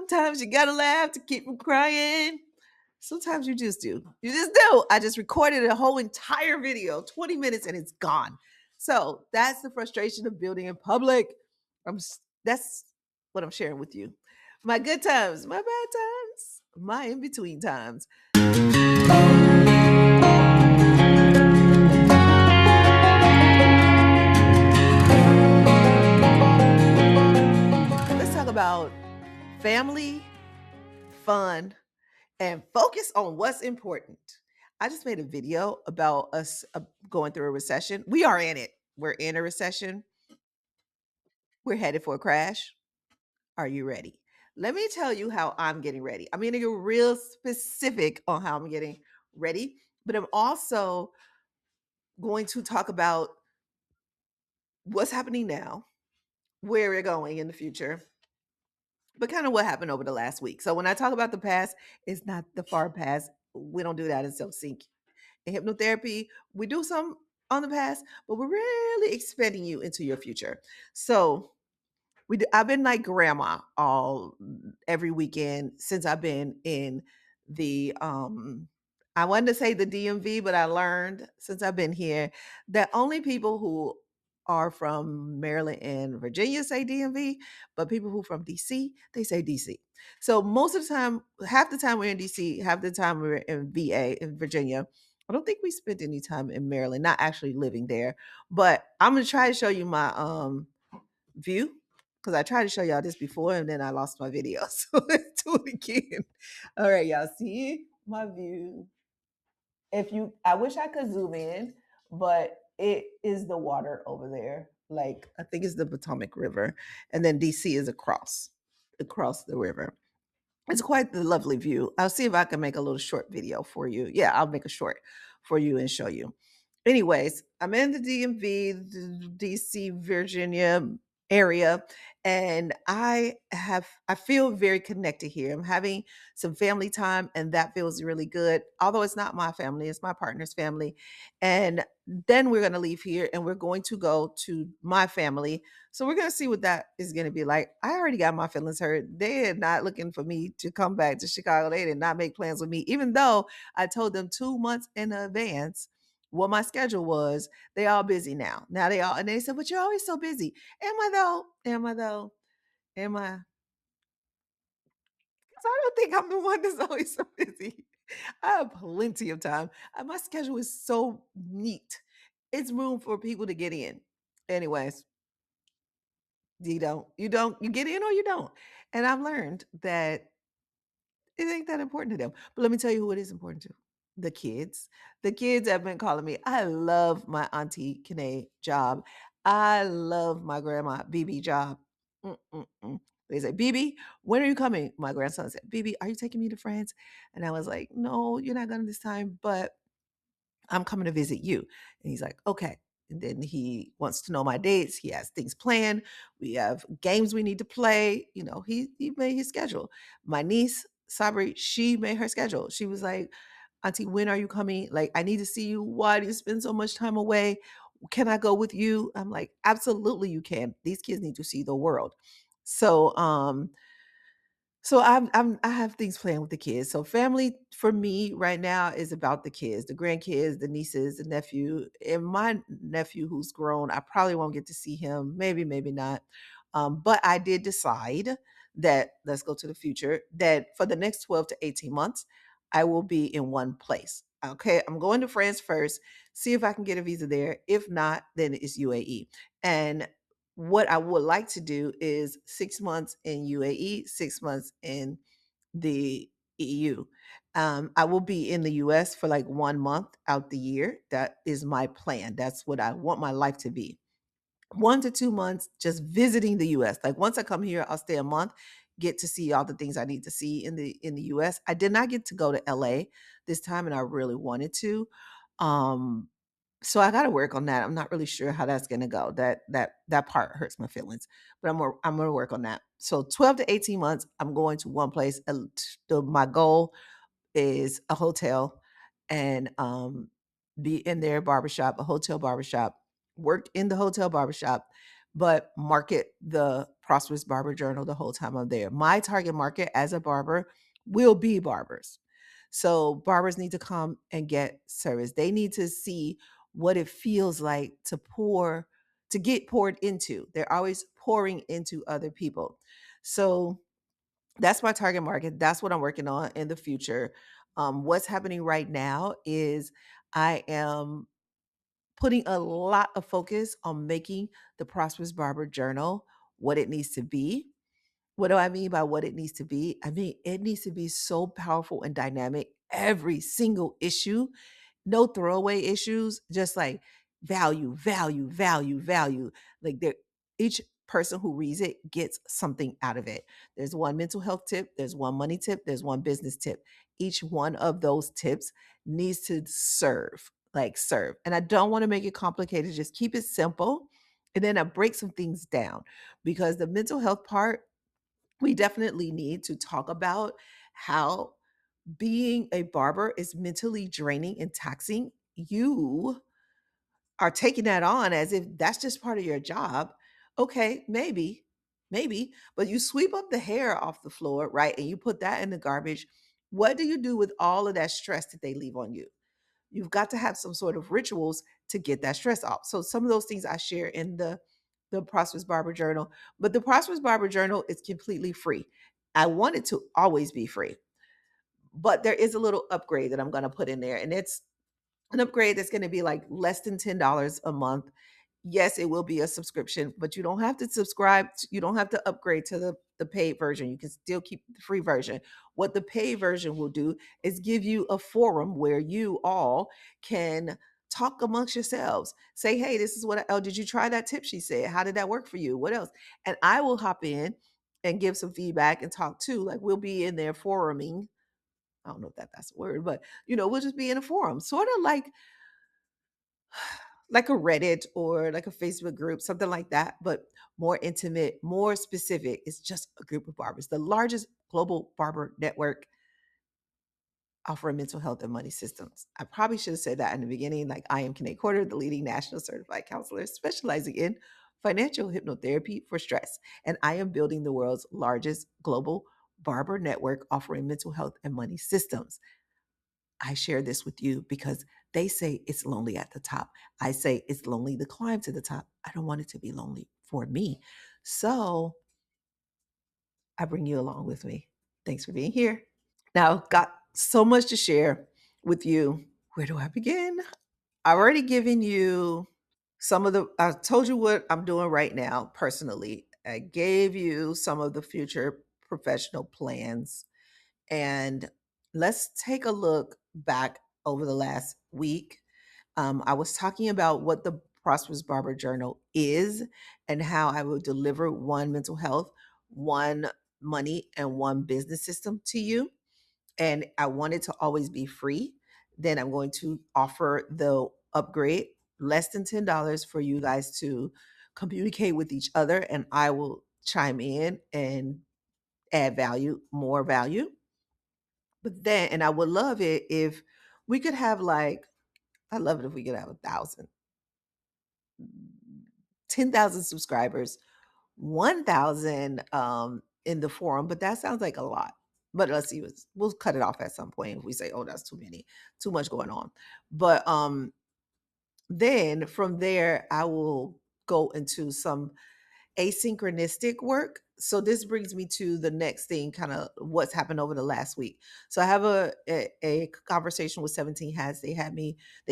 Sometimes you gotta laugh to keep from crying. Sometimes you just do. You just do. I just recorded a whole entire video, 20 minutes, and it's gone. So that's the frustration of building in public. That's what I'm sharing with you. My good times, my bad times, my in between times. Let's talk about family, fun, and focus on what's important. I just made a video about us going through a recession. We are in it. We're in a recession. We're headed for a crash. Are you ready? Let me tell you how I'm getting ready. I'm going to get real specific on how I'm getting ready, but I'm also going to talk about what's happening now, where we're going in the future, but kind of what happened over the last week. So when I talk about the past, it's not the far past. We don't do that in self sync. In hypnotherapy, we do some on the past, but we're really expanding you into your future. So I've been like grandma all every weekend since I've been in the I wanted to say the DMV, but I learned since I've been here that only people who are from Maryland and Virginia say DMV, but people who from DC, they say DC. So most of the time, half the time we're in DC, half the time we're in VA in Virginia. I don't think we spent any time in Maryland, not actually living there. But I'm gonna try to show you my view because I tried to show y'all this before and then I lost my video. So let's do it again. All right, y'all see my view. I wish I could zoom in, but it is the water over there. Like I think it's the Potomac River, and then DC is across the river. It's quite the lovely view. I'll see if I can make a little short video for you. Yeah, I'll make a short for you and show you. Anyways, I'm in the DMV, the DC, Virginia area, and I feel very connected here. I'm having some family time, and that feels really good. Although it's not my family, it's my partner's family. And then we're gonna leave here and we're going to go to my family. So we're gonna see what that is gonna be like. I already got my feelings hurt. They are not looking for me to come back to Chicago. They did not make plans with me, even though I told them 2 months in advance what my schedule was. They all busy now. Now they all and they said, "But you're always so busy." Am I though? Am I though? Am I? 'Cause I don't think I'm the one that's always so busy. I have plenty of time. My schedule is so neat. It's room for people to get in. Anyways, you get in or you don't. And I've learned that it ain't that important to them. But let me tell you who it is important to. The kids. The kids have been calling me. I love my auntie Kiné job. I love my grandma BB job. Mm-mm-mm. They say, BB, when are you coming? My grandson said, BB, are you taking me to France? And I was like, no, you're not going this time, but I'm coming to visit you. And he's like, okay. And then he wants to know my dates. He has things planned. We have games we need to play. He made his schedule. My niece, Sabri, she made her schedule. She was like, Auntie, when are you coming? Like, I need to see you. Why do you spend so much time away? Can I go with you? I'm like, absolutely you can. These kids need to see the world. So I have things planned with the kids. So family for me right now is about the kids, the grandkids, the nieces, the nephew, and my nephew who's grown. I probably won't get to see him. Maybe, maybe not. But I did decide that let's go to the future. That for the next 12 to 18 months, I will be in one place. Okay, I'm going to France first. See if I can get a visa there. If not, then it's UAE. And what I would like to do is 6 months in UAE, 6 months in the EU. I will be in the US for like 1 month out the year. That is my plan. That's what I want my life to be. 1 to 2 months just visiting the US. Like once I come here, I'll stay a month, get to see all the things I need to see in the US. I did not get to go to LA this time and I really wanted to. Um so I got to work on that. I'm not really sure how that's going to go. That part hurts my feelings, but I'm going to work on that. So 12 to 18 months, I'm going to one place. My goal is a hotel and be in their barbershop, a hotel barbershop, work in the hotel barbershop, but market the Prosperous Barber Journal the whole time I'm there. My target market as a barber will be barbers. So barbers need to come and get service. They need to see what it feels like to get poured into. They're always pouring into other people. So that's my target market. That's what I'm working on in the future. What's happening right now is I am putting a lot of focus on making the Prosperous Barber Journal what it needs to be. What do I mean by what it needs to be? I mean, it needs to be so powerful and dynamic. Every single issue, no throwaway issues, just like value, value, value, value. Like there, each person who reads it gets something out of it. There's one mental health tip, there's one money tip, there's one business tip. Each one of those tips needs to serve, like serve. And I don't want to make it complicated, just keep it simple. And then I break some things down because the mental health part, we definitely need to talk about how being a barber is mentally draining and taxing. You are taking that on as if that's just part of your job. Okay, maybe, but you sweep up the hair off the floor, right? And you put that in the garbage. What do you do with all of that stress that they leave on you? You've got to have some sort of rituals to get that stress off. So some of those things I share in the Prosperous Barber Journal, but the Prosperous Barber Journal is completely free. I want it to always be free, but there is a little upgrade that I'm going to put in there, and it's an upgrade that's going to be like less than $10 a month. Yes, it will be a subscription, but you don't have to subscribe. You don't have to upgrade to the paid version. You can still keep the free version. What the paid version will do is give you a forum where you all can talk amongst yourselves. Say, hey, this is what, oh, did you try that tip she said? How did that work for you? What else? And I will hop in and give some feedback and talk too. Like we'll be in there foruming. I don't know if that's a word, but we'll just be in a forum, sort of like a Reddit or like a Facebook group, something like that, but more intimate, more specific. It's just a group of barbers, the largest global barber network offering mental health and money systems. I probably should have said that in the beginning. Like, I am Kiné Corder, the leading national certified counselor specializing in financial hypnotherapy for stress. And I am building the world's largest global barber network offering mental health and money systems. I share this with you because they say it's lonely at the top. I say it's lonely to climb to the top. I don't want it to be lonely for me. So I bring you along with me. Thanks for being here. Now, I've got so much to share with you. Where do I begin? I've already given you I told you what I'm doing right now personally. I gave you some of the future professional plans. And let's take a look back over the last week. I was talking about what the Prosperous Barber Journal is and how I will deliver one mental health, one money, and one business system to you. And I want it to always be free. Then I'm going to offer the upgrade, less than $10 for you guys to communicate with each other. And I will chime in and add value, more value. But then, and I would love it if we could have I love it if we could have 1,000, 10,000 subscribers, 1,000 in the forum, but that sounds like a lot. But let's see, we'll cut it off at some point if we say, oh, that's too many, too much going on. But then from there, I will go into some asynchronistic work. So this brings me to the next thing, kind of what's happened over the last week. So I have a conversation with 17 Hats. They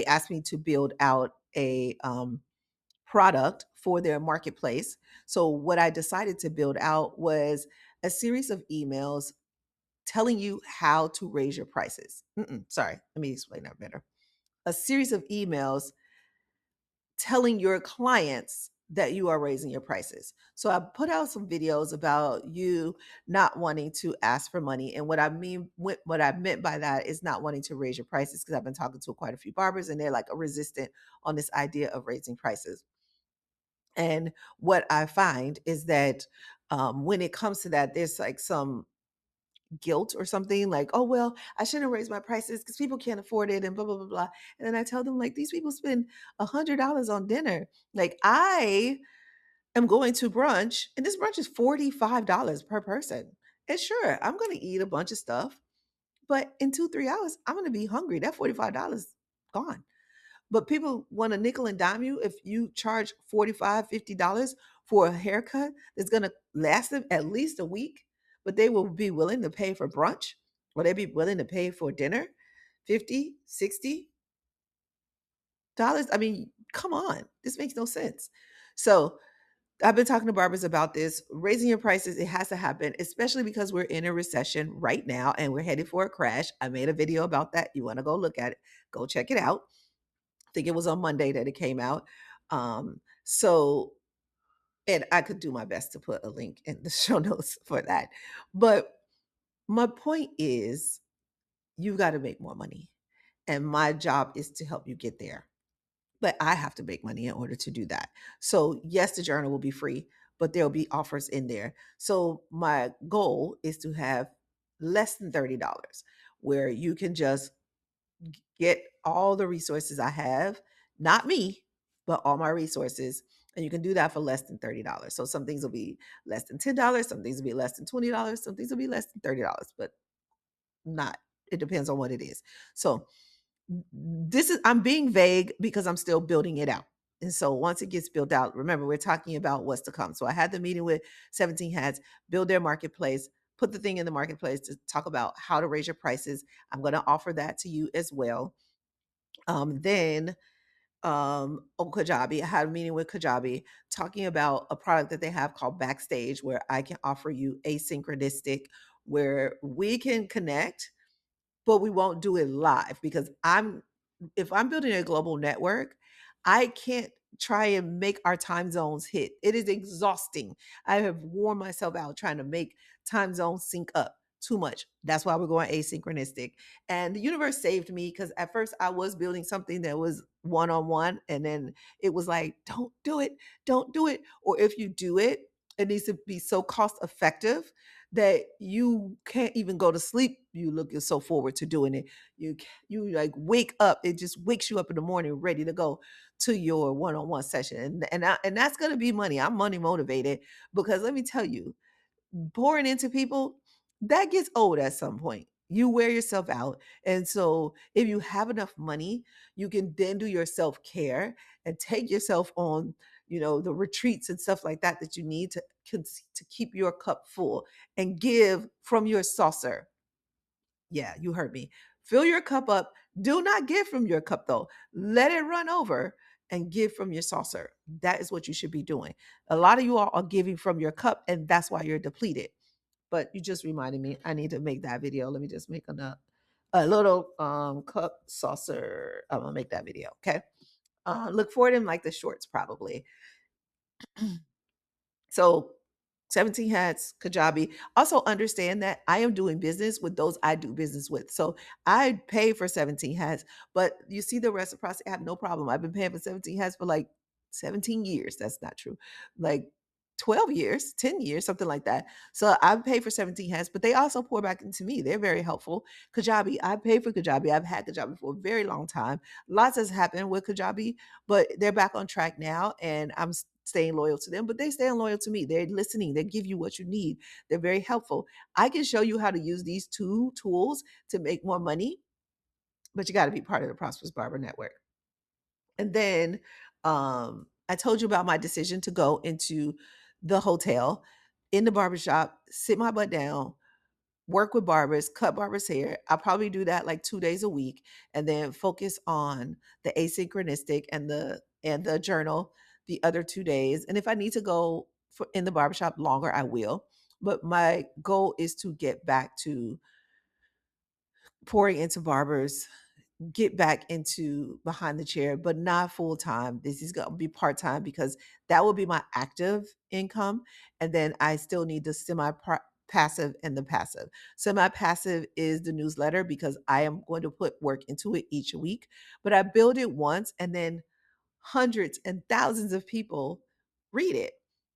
asked me to build out a product for their marketplace. So what I decided to build out was a series of emails telling you how to raise your prices. Sorry, let me explain that better. A series of emails telling your clients that you are raising your prices. So I put out some videos about you not wanting to ask for money. And what I meant by that is not wanting to raise your prices, because I've been talking to quite a few barbers and they're like resistant on this idea of raising prices. And what I find is that when it comes to that, there's like some guilt or something, like, oh, well, I shouldn't raise my prices because people can't afford it and blah, blah, blah, blah. And then I tell them, like, these people spend $100 on dinner. Like, I am going to brunch, and this brunch is $45 per person. And sure, I'm going to eat a bunch of stuff, but in 2, 3 hours, I'm going to be hungry. That $45 gone. But people want to nickel and dime you if you charge $45, $50 for a haircut that's going to last them at least a week, but they will be willing to pay for brunch or they be willing to pay for dinner 50, $60. I mean, come on. This makes no sense. So I've been talking to barbers about this. Raising your prices, it has to happen, especially because we're in a recession right now and we're headed for a crash. I made a video about that. You want to go look at it, go check it out. I think it was on Monday that it came out. So, and I could do my best to put a link in the show notes for that. But my point is, you've got to make more money. And my job is to help you get there. But I have to make money in order to do that. So, yes, the journal will be free, but there'll be offers in there. So, my goal is to have less than $30 where you can just get all the resources I have, not me, but all my resources. And you can do that for less than $30. So some things will be less than $10, some things will be less than $20, some things will be less than $30, but not. It depends on what it is. So this is, I'm being vague because I'm still building it out. And so once it gets built out, remember, we're talking about what's to come. So I had the meeting with 17 Hats, build their marketplace, put the thing in the marketplace to talk about how to raise your prices. I'm going to offer that to you as well. Then Kajabi, I had a meeting with Kajabi talking about a product that they have called Backstage, where I can offer you asynchronistic, where we can connect, but we won't do it live because if I'm building a global network, I can't try and make our time zones hit. It is exhausting. I have worn myself out trying to make time zones sync up too much. That's why we're going asynchronistic. And the universe saved me because at first I was building something that was one on one. And then it was like, don't do it. Don't do it. Or if you do it, it needs to be so cost effective that you can't even go to sleep. You looking so forward to doing it. You like wake up. It just wakes you up in the morning, ready to go to your one-on-one session, and that's gonna be money. I'm money motivated because let me tell you, pouring into people, that gets old at some point. You wear yourself out. And so if you have enough money, you can then do your self-care and take yourself on, the retreats and stuff like that that you need to keep your cup full and give from your saucer. Yeah, you heard me. Fill your cup up. Do not give from your cup though. Let it run over and give from your saucer. That is what you should be doing. A lot of you all are giving from your cup, and that's why you're depleted. But you just reminded me, I need to make that video. Let me just make a little cup saucer. I'm gonna make that video. Okay. Look for it in like the shorts probably. So 17 Hats, Kajabi. Also understand that I am doing business with those I do business with. So I pay for 17 Hats, but you see the reciprocity, I have no problem. I've been paying for 17 Hats for like 17 years. That's not true. Like 12 years, 10 years, something like that. So I pay for 17 Hats, but they also pour back into me. They're very helpful. Kajabi, I pay for Kajabi. I've had Kajabi for a very long time. Lots has happened with Kajabi, but they're back on track now, and I'm staying loyal to them, but they stay loyal to me. They're listening. They give you what you need. They're very helpful. I can show you how to use these two tools to make more money, but you got to be part of the Prosperous Barber Network. And then I told you about my decision to go into the hotel, in the barbershop, sit my butt down, work with barbers, cut barbers' hair. I'll probably do that like 2 days a week, and then focus on the asynchronistic and the journal the other 2 days. And if I need to go in the barbershop longer, I will. But my goal is to get back to pouring into barbers, get back into behind the chair, but not full time. This is going to be part time because that will be my active income. And then I still need the semi passive and the passive. Semi passive is the newsletter because I am going to put work into it each week, but I build it once and then hundreds and thousands of people read it.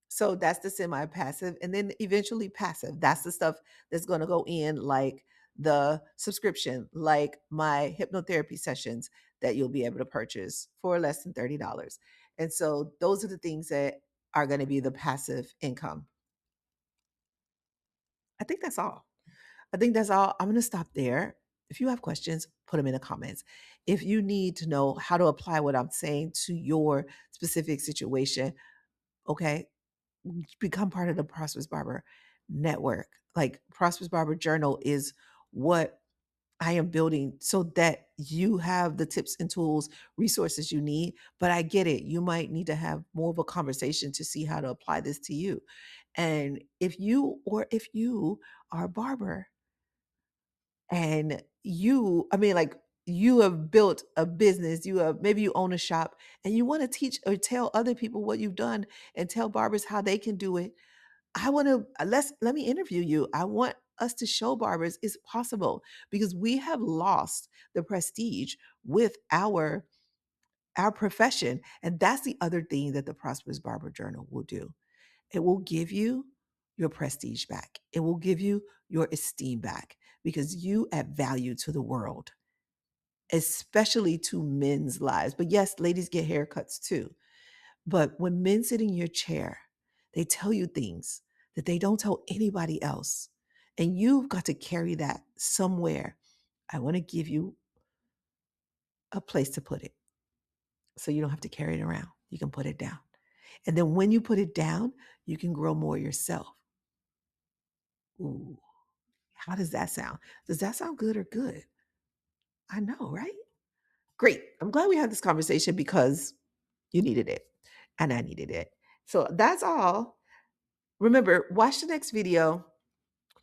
So that's the semi passive. And then eventually passive. That's the stuff that's going to go in, like the subscription, like my hypnotherapy sessions that you'll be able to purchase for less than $30. And so those are the things that are going to be the passive income. I think that's all. I think that's all. I'm going to stop there. If you have questions, put them in the comments. If you need to know how to apply what I'm saying to your specific situation, okay, become part of the Prosperous Barber network. Like Prosperous Barber Journal is what I am building so that you have the tips and tools, resources you need. But I get it. You might need to have more of a conversation to see how to apply this to you. And if you are a barber and I mean, like, you have built a business, maybe you own a shop and you want to teach or tell other people what you've done and tell barbers how they can do it. I want to let me interview you. I want us to show barbers it's possible, because we have lost the prestige with our profession. And that's the other thing that the Prosperous Barber Journal will do. It will give you your prestige back. It will give you your esteem back, because you add value to the world, especially to men's lives. But yes, ladies get haircuts too. But when men sit in your chair, they tell you things that they don't tell anybody else. And you've got to carry that somewhere. I want to give you a place to put it so you don't have to carry it around. You can put it down. And then when you put it down, you can grow more yourself. Ooh, how does that sound? Does that sound good or good? I know, right? Great. I'm glad we had this conversation, because you needed it and I needed it. So that's all. Remember, watch the next video,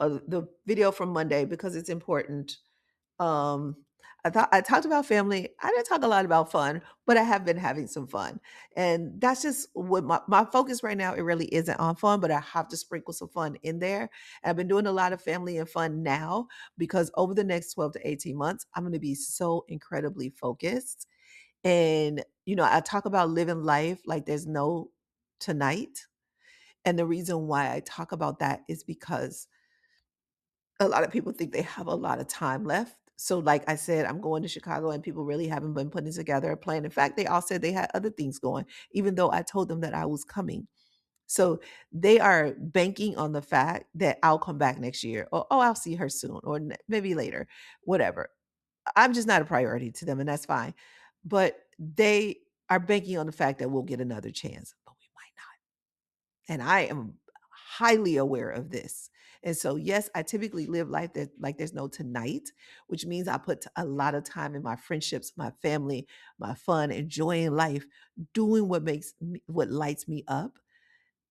the video from Monday, because it's important. Um, I talked about family. I didn't talk a lot about fun, but I have been having some fun. And that's just what my focus right now. It really isn't on fun, but I have to sprinkle some fun in there. And I've been doing a lot of family and fun now, because over the next 12 to 18 months, I'm going to be so incredibly focused. And, I talk about living life like there's no tonight. And the reason why I talk about that is because a lot of people think they have a lot of time left. So, like I said, I'm going to Chicago and people really haven't been putting together a plan. In fact, they all said they had other things going, even though I told them that I was coming. So they are banking on the fact that I'll come back next year, or, oh, I'll see her soon, or maybe later, whatever. I'm just not a priority to them, and that's fine. But they are banking on the fact that we'll get another chance, but we might not. And I am highly aware of this. And so, yes, I typically live life that like there's no tonight, which means I put a lot of time in my friendships, my family, my fun, enjoying life, doing what lights me up.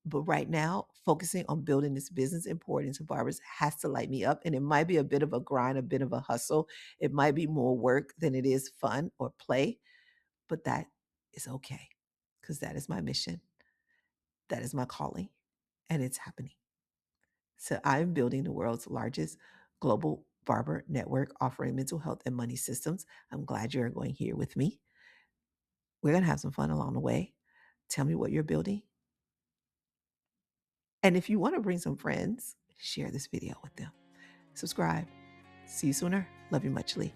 But right now, focusing on building this business important to barbers has to light me up. And it might be a bit of a grind, a bit of a hustle. It might be more work than it is fun or play, but that is okay, because that is my mission. That is my calling, and it's happening. So I'm building the world's largest global barber network offering mental health and money systems. I'm glad you're going here with me. We're going to have some fun along the way. Tell me what you're building. And if you want to bring some friends, share this video with them. Subscribe. See you sooner. Love you muchly.